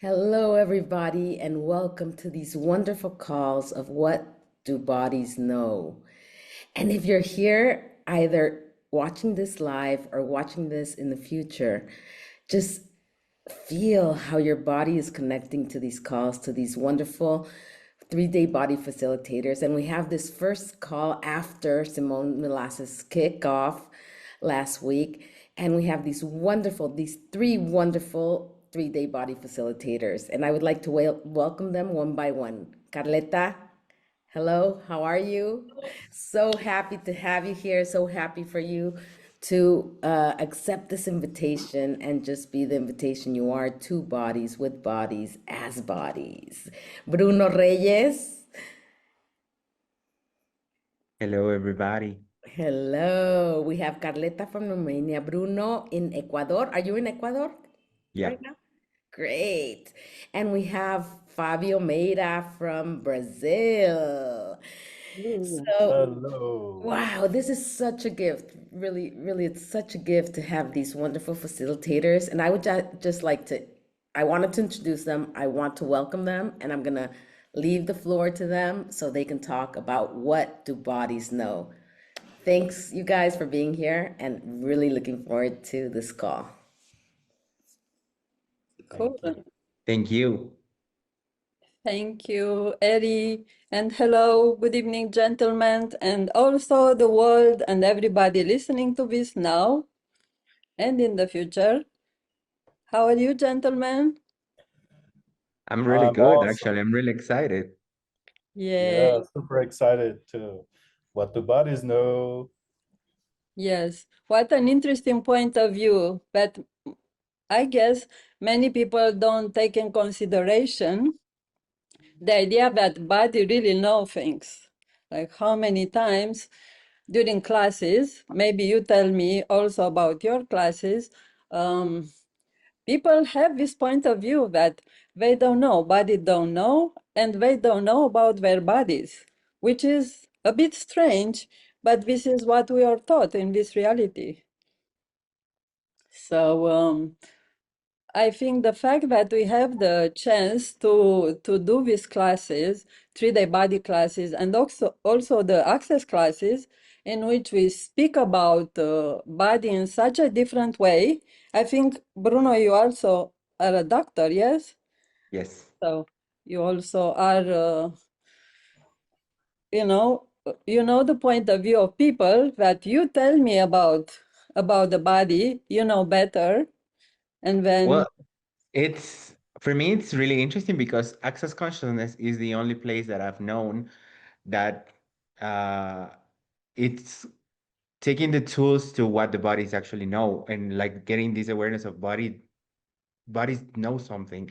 Hello, everybody, and welcome to these wonderful calls of What Do Bodies Know? And if you're here, either watching this live or watching this in the future, just feel how your body is connecting to these calls, to these wonderful 3-day body facilitators. And we have this first call after Simone Milasas kickoff last week. And we have these three wonderful 3-day body facilitators. And I would like to welcome them one by one. Carleta, hello, how are you? So happy to have you here. So happy for you to accept this invitation and just be the invitation you are to bodies, with bodies, as bodies. Bruno Reyes, Hello, everybody. hello. We have Carleta from Romania, Bruno in Ecuador. Are you in Ecuador Yeah. right now? Great. And we have Fabio Meira from Brazil. So, Hello. wow, this is such a gift. Really, really, it's such a gift to have these wonderful facilitators. And I would just like to, I wanted to introduce them. I want to welcome them, and I'm gonna leave the floor to them so they can talk about what do bodies know. Thanks, you guys, for being here, and really looking forward to this call. Thank Cool. you. Thank you. Thank you, Eddie. And hello, good evening, gentlemen, and also the world and everybody listening to this now and in the future. How are you, gentlemen? I'm really I'm good, actually. awesome. I'm really excited. Yay. Yeah, super excited to what the bodies know. Yes. What an interesting point of view. But I guess many people don't take in consideration the idea that body really know things. Like how many times during classes, maybe you tell me also about your classes, um, people have this point of view that they don't know, body don't know, and they don't know about their bodies, which is a bit strange, but this is what we are taught in this reality. So I think the fact that we have the chance to do these classes, 3-day body classes, and also the access classes, in which we speak about body in such a different way. I think, Bruno, you also are a doctor, yes? Yes. So you also are, you know the point of view of people that you tell me about the body, you know better, and then Well, it's for me, it's really interesting because access consciousness is the only place that I've known that uh, it's taking the tools to what the bodies actually know and like getting this awareness of bodies know something.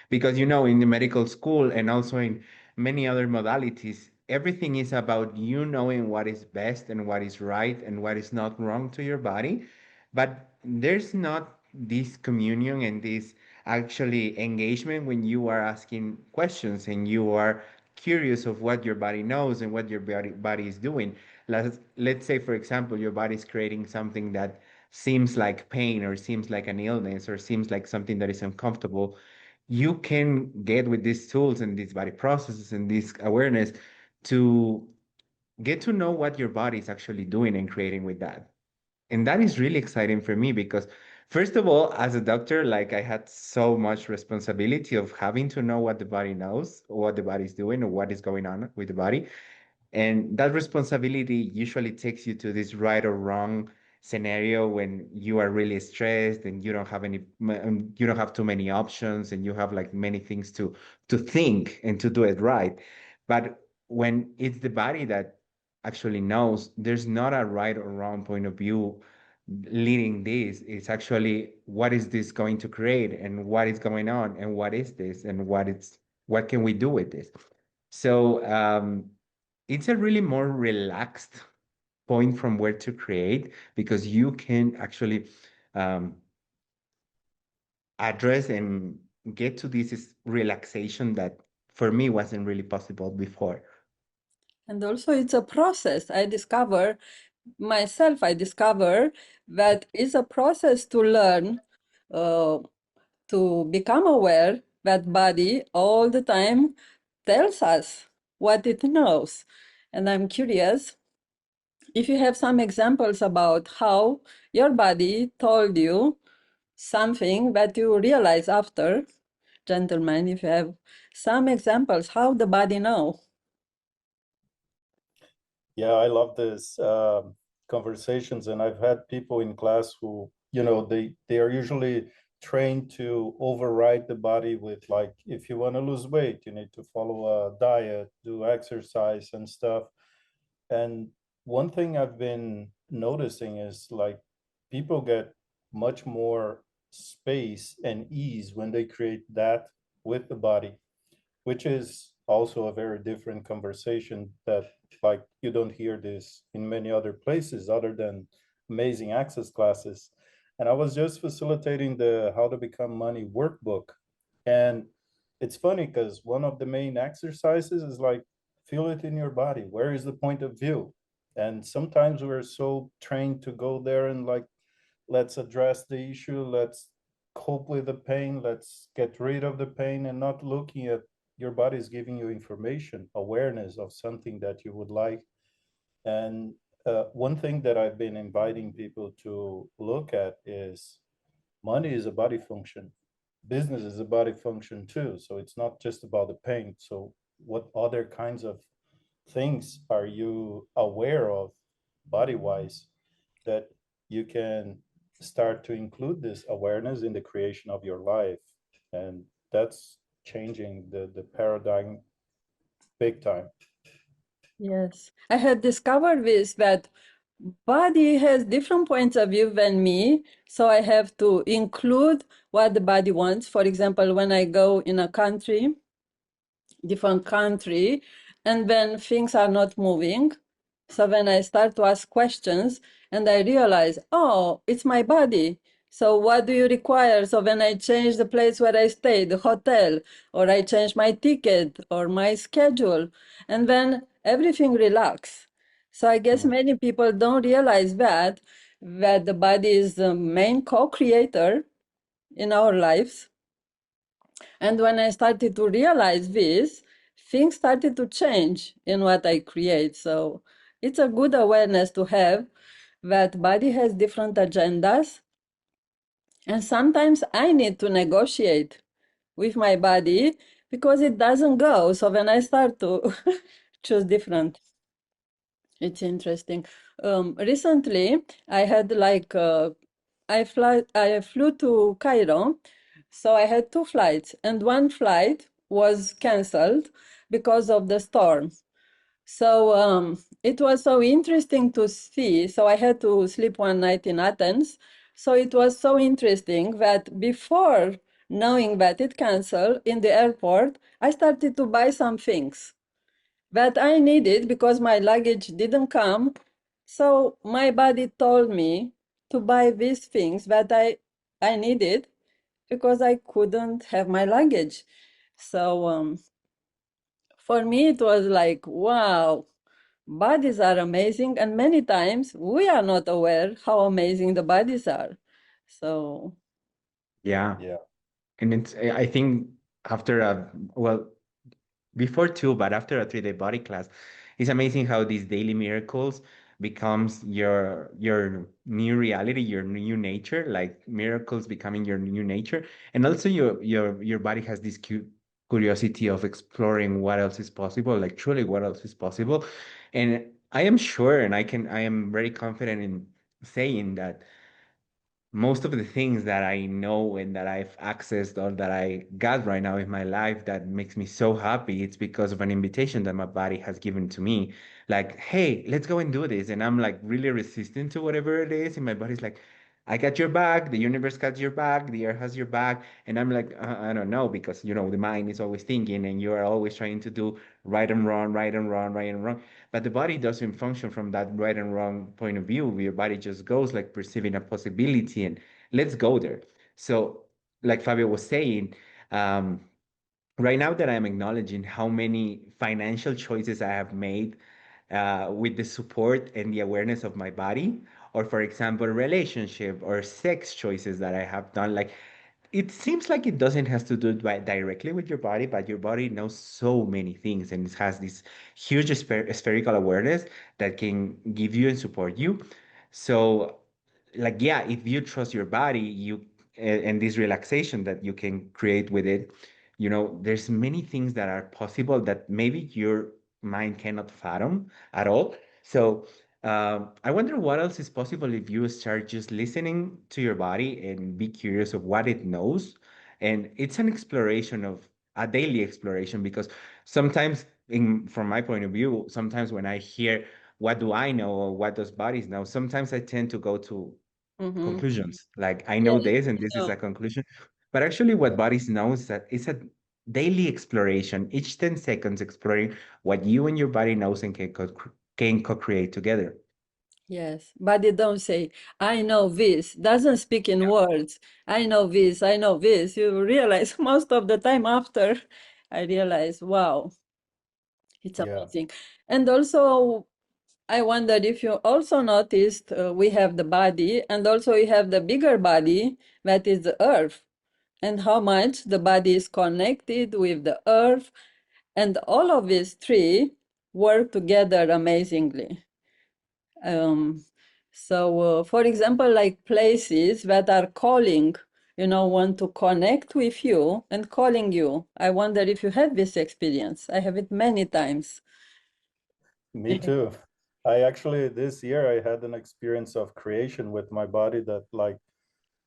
Because in the medical school and also in many other modalities, everything is about you knowing what is best and what is right and what is not wrong to your body. But there's not this communion and this actually engagement when you are asking questions and you are curious of what your body knows and what your body is doing. Let's say, for example, your body is creating something that seems like pain or seems like an illness or seems like something that is uncomfortable. You can get with these tools and these body processes and this awareness to get to know what your body is actually doing and creating with that. And that is really exciting for me because, first of all, as a doctor, like I had so much responsibility of having to know what the body knows, or what the body is doing, or what is going on with the body. And that responsibility usually takes you to this right or wrong scenario when you are really stressed and you don't have you don't have too many options and you have like many things to think and to do it right. But when it's the body that actually knows, there's not a right or wrong point of view leading this. It's actually what is this going to create and what is going on and what is this and what can we do with this. So it's a really more relaxed point from where to create because you can actually um, address and get to this relaxation that for me wasn't really possible before. and also it's a process. I discover that it's a process to learn, uh, to become aware that body all the time tells us what it knows. And I'm curious if you have some examples about how your body told you something that you realize after. Gentlemen, if you have some examples, how the body know. Yeah, I love this conversations, and I've had people in class who, they are usually trained to override the body with, like, if you want to lose weight, you need to follow a diet, do exercise and stuff. And one thing I've been noticing is, like, people get much more space and ease when they create that with the body, which is also a very different conversation that, like, you don't hear this in many other places other than amazing access classes. And I was just facilitating the How to Become Money workbook. And it's funny because one of the main exercises is like, feel it in your body. Where is the point of view? And sometimes we're so trained to go there and, like, let's address the issue, let's cope with the pain, let's get rid of the pain, and not looking at your body is giving you information, awareness of something that you would like. And one thing that I've been inviting people to look at is money is a body function. Business is a body function too. So it's not just about the pain. So what other kinds of things are you aware of body wise that you can start to include this awareness in the creation of your life? And that's changing the paradigm big time. Yes, I had discovered this, that body has different points of view than me, so I have to include what the body wants. For example, when I go in a country, different country, and then things are not moving. So when I start to ask questions and I realize, oh, it's my body. So what do you require? So when I change the place where I stay, the hotel, or I change my ticket or my schedule, and then everything relax. So I guess many people don't realize that the body is the main co-creator in our lives. And when I started to realize this, things started to change in what I create. So it's a good awareness to have that body has different agendas. And sometimes I need to negotiate with my body because it doesn't go. So when I start to choose different, it's interesting. Recently, I had I flew to Cairo, so I had two flights, and one flight was canceled because of the storm. So it was so interesting to see. So I had to sleep one night in Athens. So it was so interesting that before knowing that it canceled in the airport, I started to buy some things that I needed because my luggage didn't come. So my body told me to buy these things that I needed because I couldn't have my luggage. So for me, it was like, wow, bodies are amazing. And many times we are not aware how amazing the bodies are. So, Yeah. Yeah. And I think after well, before two, but after a 3-day body class, it's amazing how these daily miracles becomes your new reality, your new nature, like miracles becoming your new nature. And also your body has this curiosity of exploring what else is possible, like truly what else is possible. And I am sure, and I am very confident in saying that most of the things that I know and that I've accessed or that I got right now in my life that makes me so happy, it's because of an invitation that my body has given to me. Like, hey, let's go and do this. And I'm like really resistant to whatever it is. And my body's like, I got your back, the universe got your back, the earth has your back. And I'm like, I don't know, because the mind is always thinking and you are always trying to do right and wrong, right and wrong, right and wrong. But the body doesn't function from that right and wrong point of view. Your body just goes like perceiving a possibility and let's go there. So, like Fabio was saying, um, right now that I'm acknowledging how many financial choices I have made with the support and the awareness of my body, or for example, relationship or sex choices that I have done, like it seems like it doesn't have to do directly with your body, but your body knows so many things and it has this huge spherical awareness that can give you and support you. So, like, yeah, if you trust your body, and this relaxation that you can create with it, there's many things that are possible that maybe your mind cannot fathom at all. So, I wonder what else is possible if you start just listening to your body and be curious of what it knows. And it's an exploration of a daily exploration because sometimes, from my point of view, sometimes when I hear what do I know or what does bodies know, sometimes I tend to go to Mm-hmm. conclusions. Like I know Yes, this and this is no. a conclusion. But actually, what bodies know is that it's a daily exploration, each 10 seconds exploring what you and your body knows and can co-create together. Yes, but it don't say, I know this. Doesn't speak in words. I know this, I know this. You realize most of the time after, I realize, wow, it's Yeah. amazing. And also, I wonder if you also noticed we have the body and also we have the bigger body that is the earth, and how much the body is connected with the earth, and all of these three work together amazingly. Um, for example, like places that are calling, want to connect with you and calling you. I wonder if you have this experience. I have it many times. Me too. I actually, this year, I had an experience of creation with my body that, like,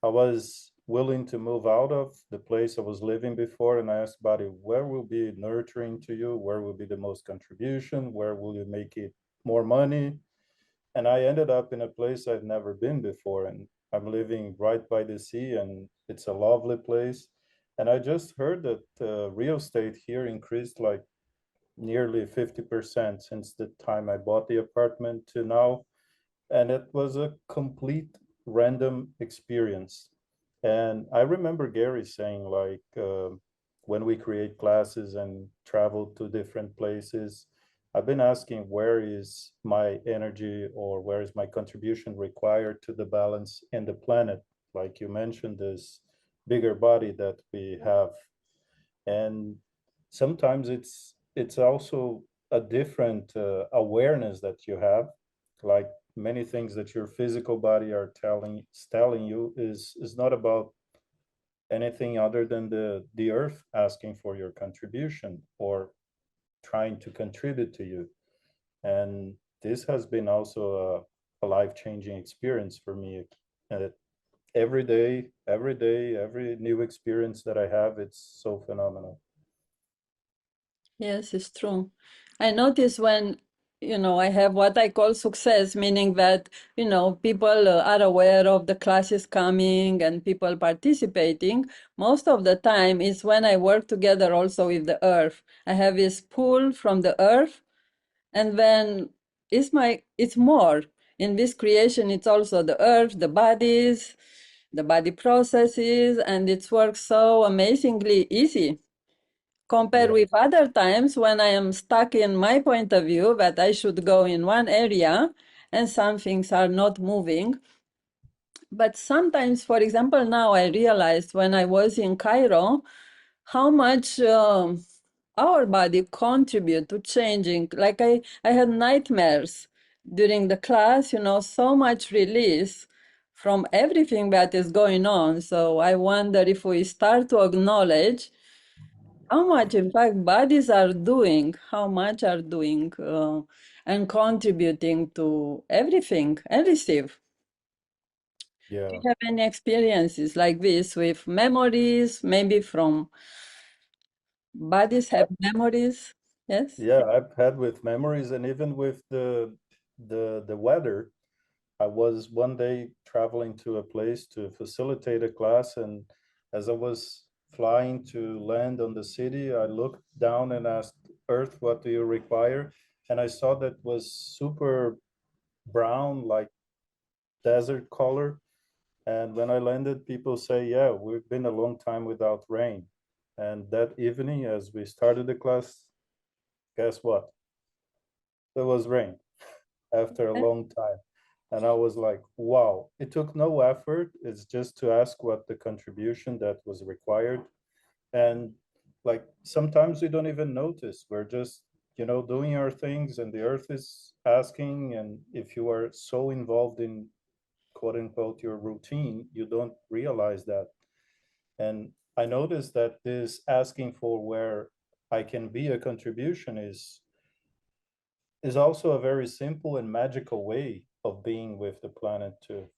I was willing to move out of the place I was living before, and I asked body, where will be nurturing to you? Where will be the most contribution? Where will you make it more money? And I ended up in a place I've never been before, and I'm living right by the sea, and it's a lovely place. And I just heard that real estate here increased like nearly 50% since the time I bought the apartment to now. And it was a complete random experience. And I remember Gary saying, like, when we create classes and travel to different places, I've been asking where is my energy or where is my contribution required to the balance in the planet? Like you mentioned, this bigger body that we have. And sometimes it's also a different awareness that you have, like many things that your physical body are telling you is not about anything other than the earth asking for your contribution or trying to contribute to you. And this has been also a life-changing experience for me. uh, every new experience that I have, it's so phenomenal. Yes, it's true. I notice when, I have what I call success, meaning that, people are aware of the classes coming and people participating. Most of the time is when I work together also with the earth. I have this pull from the earth, and then it's more. In this creation, it's also the earth, the bodies, the body processes, and it works so amazingly easy compared Yeah. with other times when I am stuck in my point of view that I should go in one area and some things are not moving. But sometimes, for example, now I realized when I was in Cairo how much our body contribute to changing. Like I had nightmares during the class, so much release from everything that is going on. So I wonder if we start to acknowledge how much, in fact, bodies are doing, how much are doing and contributing to everything and receive. Do Yeah. you have any experiences like this with memories, maybe from bodies have memories? Yes? Yeah, I've had with memories and even with the weather. I was one day traveling to a place to facilitate a class, and as I was flying to land on the city, I looked down and asked Earth, "What do you require?" And I saw that was super brown, like desert color. And when I landed, people say, "Yeah, we've been a long time without rain." And that evening, as we started the class, guess what? There was rain after a long time. And I was like, wow, it took no effort. It's just to ask what the contribution that was required. And like sometimes we don't even notice. We're just, doing our things and the earth is asking. And if you are so involved in quote unquote your routine, you don't realize that. And I noticed that this asking for where I can be a contribution is also a very simple and magical way of being with the planet too,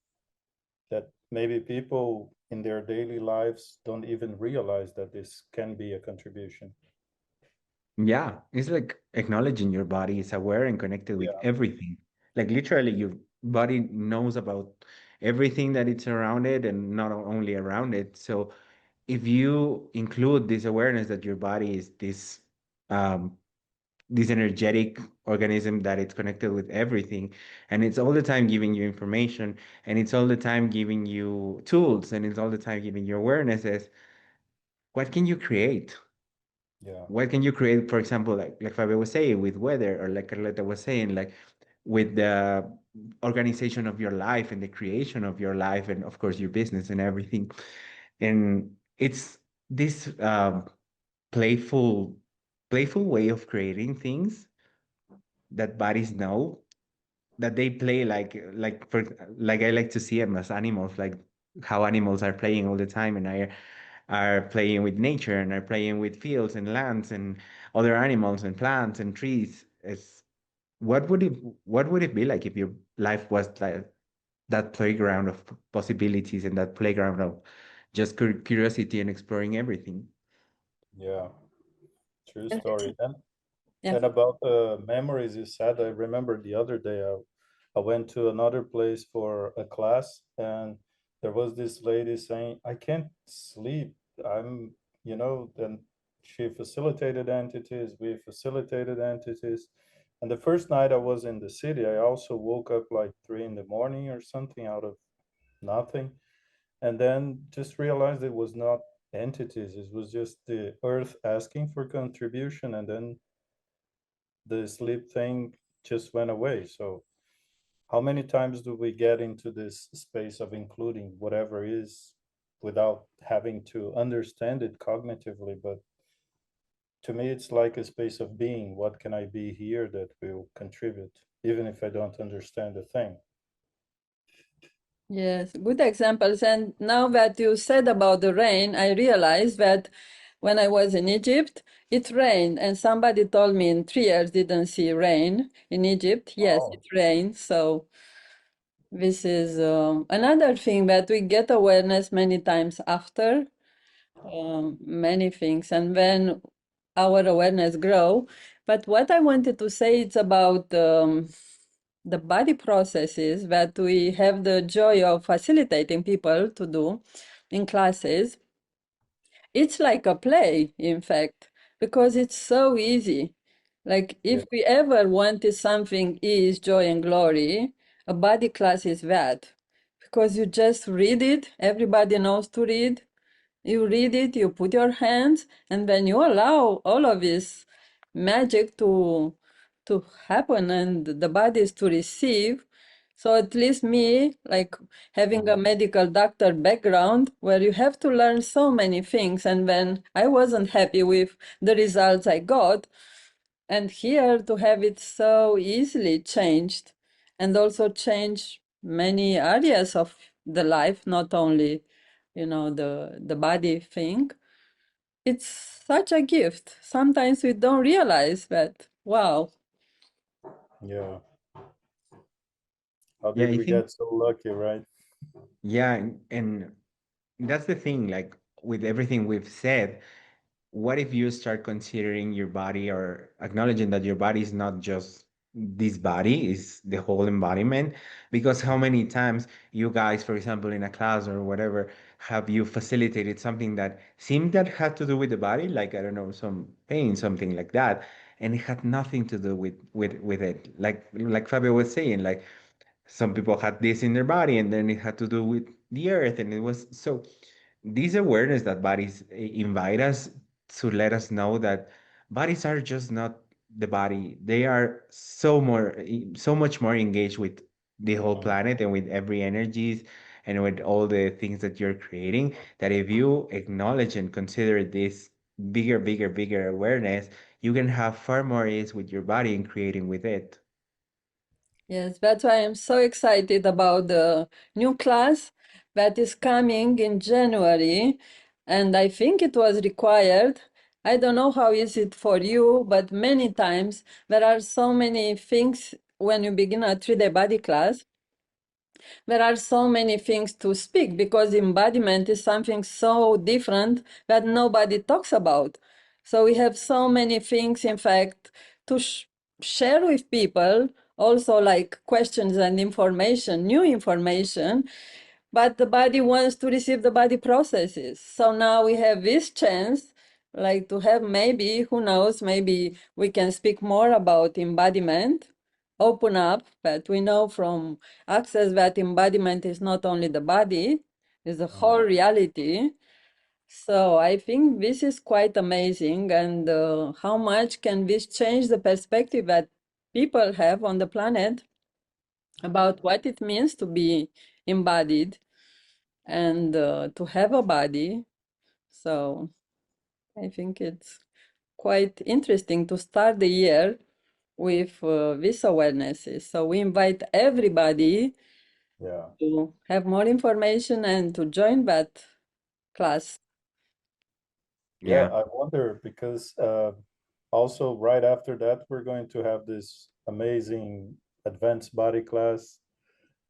that maybe people in their daily lives don't even realize that this can be a contribution. Yeah, it's like acknowledging your body is aware and connected with Yeah. everything. Like literally, your body knows about everything that it's around it and not only around it. So if you include this awareness that your body is um, this energetic organism that it's connected with everything, and it's all the time giving you information, and it's all the time giving you tools, and it's all the time giving you awarenesses, what can you create? Yeah. What can you create, for example, like Fabio was saying, with weather, or like Carleta was saying, like with the organization of your life and the creation of your life, and of course your business and everything. And it's this playful playful way of creating things that bodies know, that they play like I like to see them as animals, like how animals are playing all the time, and are playing with nature, and are playing with fields and lands and other animals and plants and trees. It's what would it be like if your life was like that playground of possibilities, and that playground of just curiosity and exploring everything. Yeah. True And story. yeah. And about the memories you said, I remember the other day I went to another place for a class, and there was this lady saying, I can't sleep. I'm, then she facilitated entities, we facilitated entities. And the first night I was in the city, I also woke up like 3 in the morning or something out of nothing. And then just realized it was not entities, it was just the earth asking for contribution. And then the sleep thing just went away. So how many times do we get into this space of including whatever is without having to understand it cognitively? But to me, it's like a space of being. What can I be here that will contribute, even if I don't understand a thing? Yes, good examples. And now that you said about the rain, I realized that when I was in Egypt, it rained, and somebody told me in 3 years didn't see rain in Egypt. Yes, Oh, it rained. So this is another thing that we get awareness many times after many things, and when our awareness grow. But what I wanted to say is about the body processes that we have the joy of facilitating people to do in classes. It's like a play, in fact, because it's so easy. Like yeah. if we ever wanted something ease, joy, and glory, a body class is that. Because you just read it, everybody knows to read. You read it, you put your hands, and then you allow all of this magic to happen and the bodies to receive. So at least me, like having a medical doctor background where you have to learn so many things, and when I wasn't happy with the results I got, and here to have it so easily changed, and also change many areas of the life, not only, the body thing. It's such a gift. Sometimes we don't realize that, wow. Yeah. How Yeah, did I we think, get so lucky, right? yeah, and that's the thing, like with everything we've said, what if you start considering your body, or acknowledging that your body is not just this body, is the whole embodiment? Because how many times you guys, for example, in a class or whatever, have you facilitated something that seemed that had to do with the body, like I don't know, some pain, something like that, and it had nothing to do with it. Like Fabio was saying, like some people had this in their body, and then it had to do with the earth, and it was so this awareness that bodies invite us to let us know that bodies are just not the body. They are so much more engaged with the whole planet and with every energies and with all the things that you're creating, that if you acknowledge and consider this bigger awareness, you can have far more ease with your body and creating with it. Yes, that's why I'm so excited about the new class that is coming in January. And I think it was required. I don't know how is it for you, but many times there are so many things when you begin a 3-day body class. There are so many things to speak because embodiment is something so different that nobody talks about. So we have so many things, in fact, to share with people, also like questions and information, new information, but the body wants to receive the body processes. So now we have this chance, like to have maybe, who knows, maybe we can speak more about embodiment, open up, but we know from Access that embodiment is not only the body, it's the whole reality. So I think this is quite amazing, and how much can this change the perspective that people have on the planet about what it means to be embodied and to have a body. So I think it's quite interesting to start the year with these awarenesses. So we invite everybody Yeah. to have more information and to join that class. Yeah, Yeah. I wonder because also right after that, we're going to have this amazing advanced body class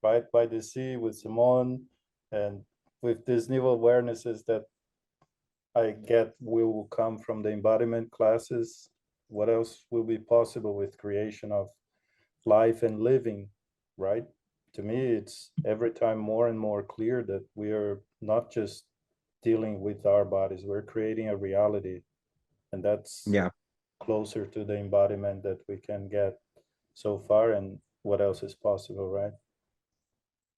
right by the sea with Simone, and with these new awarenesses that I get will come from the embodiment classes. What else will be possible with creation of life and living, right? To me, it's every time more and more clear that we are not just dealing with our bodies, we're creating a reality, and that's Yeah. closer to the embodiment that we can get so far, and what else is possible, right?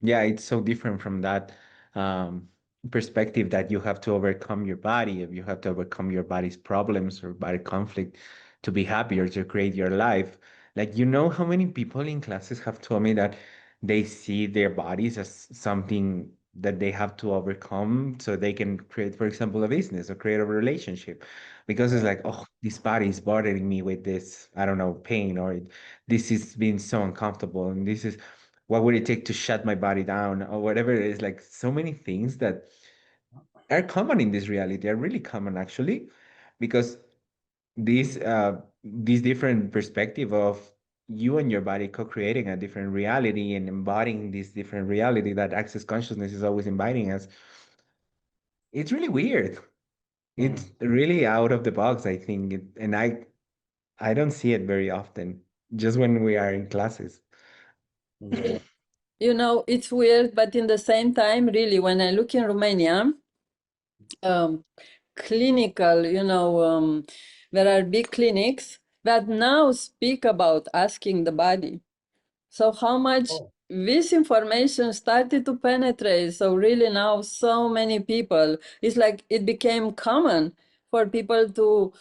Yeah, it's so different from that um, perspective that you have to overcome your body, if you have to overcome your body's problems or body conflict to be happier, to create your life. Like, you know how many people in classes have told me that they see their bodies as something that they have to overcome so they can create, for example, a business or create a relationship. Because it's Yeah. like, oh, this body is bothering me with this, I don't know, pain, or this is being so uncomfortable, and this is what would it take to shut my body down or whatever it is, like so many things that are common in this reality are really common actually, because this different perspective of you and your body co-creating a different reality and embodying this different reality that access consciousness is always inviting us, it's really weird. It's Mm. really out of the box, I think, and I don't see it very often, just when we are in classes. Yeah. You know, it's weird, but in the same time, really, when I look in Romania, um, clinical, there are big clinics that now speak about asking the body. So how much Oh. this information started to penetrate. So really now so many people, it's like it became common for people to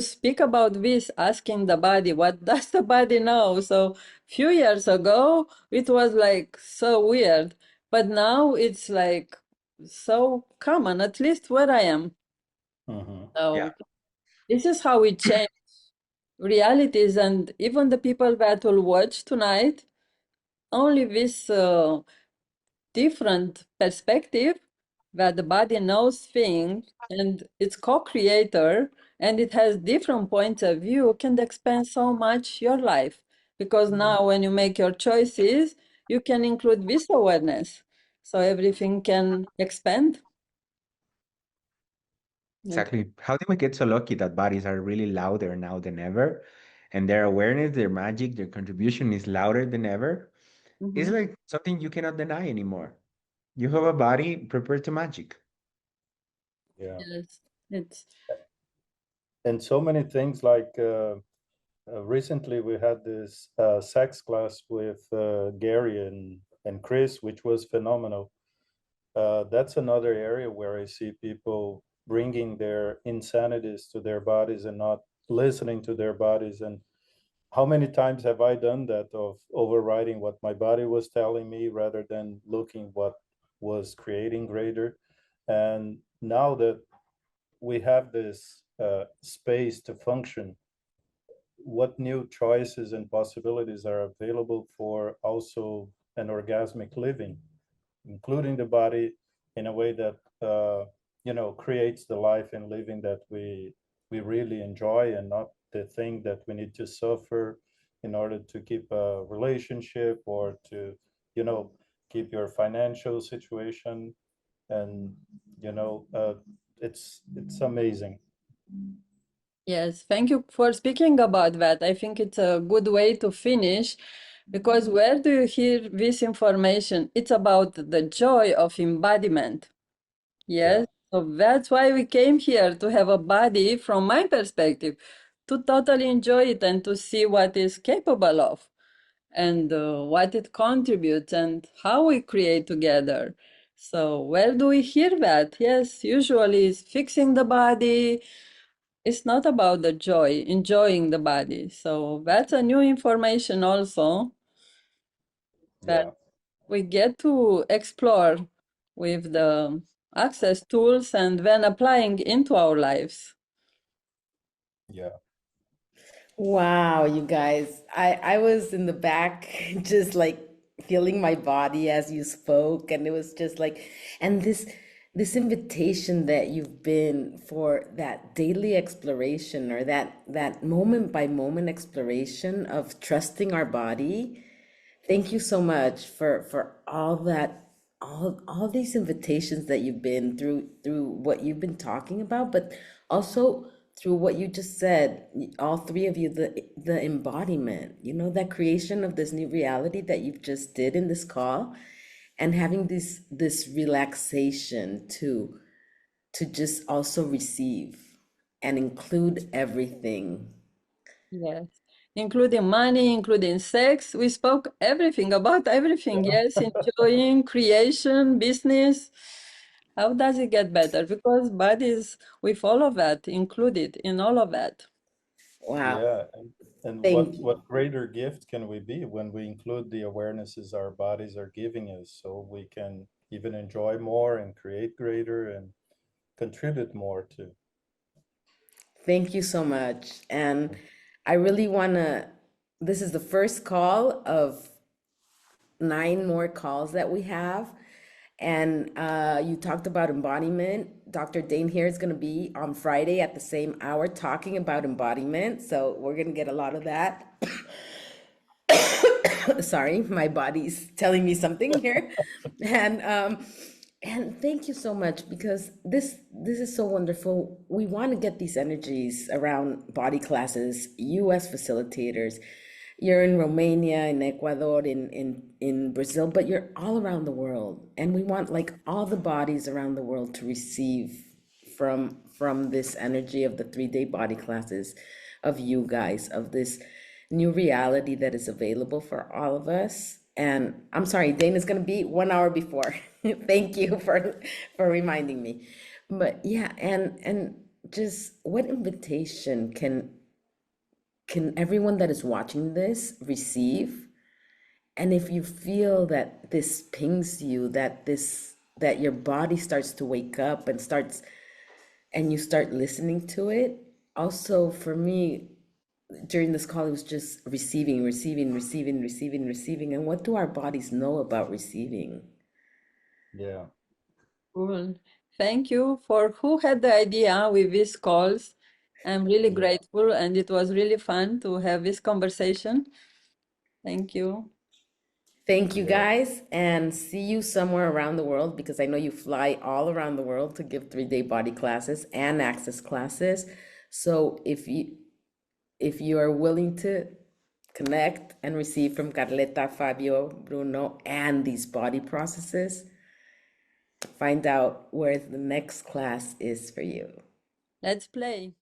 speak about this, asking the body, what does the body know? So few years ago, it was like so weird, but now it's like so common, at least where I am. Mm-hmm. Yeah, So this is how we change realities, and even the people that will watch tonight, only this different perspective that the body knows things and it's co-creator and it has different points of view can expand so much your life, because now when you make your choices you can include this awareness, so everything can expand. exactly. How did we get so lucky that bodies are really louder now than ever? And their awareness, their magic, their contribution is louder than ever. It's Mhm. like something you cannot deny anymore. You have a body prepared to magic. Yeah. Yes, it's And so many things like recently we had this sex class with Gary and Chris, which was phenomenal. That's another area where I see people bringing their insanities to their bodies and not listening to their bodies. And how many times have I done that, of overriding what my body was telling me rather than looking what was creating greater? And now that we have this space to function, what new choices and possibilities are available for also an orgasmic living, including the body in a way that creates the life and living that we really enjoy, and not the thing that we need to suffer in order to keep a relationship or to keep your financial situation. And it's amazing. Yes, thank you for speaking about that. I think it's a good way to finish, because where do you hear this information? It's about the joy of embodiment. Yeah, Yes, so that's why we came here, to have a body, from my perspective, to totally enjoy it and to see what it's capable of, and what it contributes, and how we create together. So where do we hear that? Yes, usually it's fixing the body. It's not about the joy, enjoying the body. So that's a new information also that yeah, we get to explore with the access tools and then applying into our lives. yeah, Wow, you guys. I was in the back just like feeling my body as you spoke, and it was just like, and this invitation that you've been for that daily exploration, or that moment by moment exploration of trusting our body. Thank you so much for all that, all these invitations that you've been through what you've been talking about, but also through what you just said, all three of you, the embodiment, that creation of this new reality that you've just did in this call, and having this relaxation to just also receive and include everything. Yes, including money, including sex. We spoke everything about everything. yeah, Yes, enjoying, creation, business. How does it get better? Because bodies, with all of that included in all of that. Wow. yeah. And Thank you. what greater gift can we be when we include the awarenesses our bodies are giving us, so we can even enjoy more and create greater and contribute more to. Thank you so much. And I really want to, this is the first call of 9 more calls that we have. And you talked about embodiment. Dr. Dain Heer is going to be on Friday at the same hour talking about embodiment. So we're going to get a lot of that. Sorry, my body's telling me something here. And thank you so much, because this is so wonderful. We want to get these energies around body classes, US facilitators. You're in Romania, in Ecuador, in Brazil, but you're all around the world. And we want like all the bodies around the world to receive from this energy of the 3-day body classes, of you guys, of this new reality that is available for all of us. And I'm sorry, Dana's gonna be 1 hour before. Thank you for reminding me. But yeah, and just what invitation can everyone that is watching this receive? And if you feel that this pings you, that your body starts to wake up and you start listening to it. Also, for me, during this call, it was just receiving, receiving, receiving, receiving, receiving. And what do our bodies know about receiving? Yeah, Cool. Thank you for who had the idea with these calls. I'm really yeah, grateful, and it was really fun to have this conversation. Thank you. Thank you yeah. guys, and see you somewhere around the world, because I know you fly all around the world to give 3-day body classes and access classes. So if you are willing to connect and receive from Carleta, Fabio, Bruno, and these body processes, find out where the next class is for you. Let's play.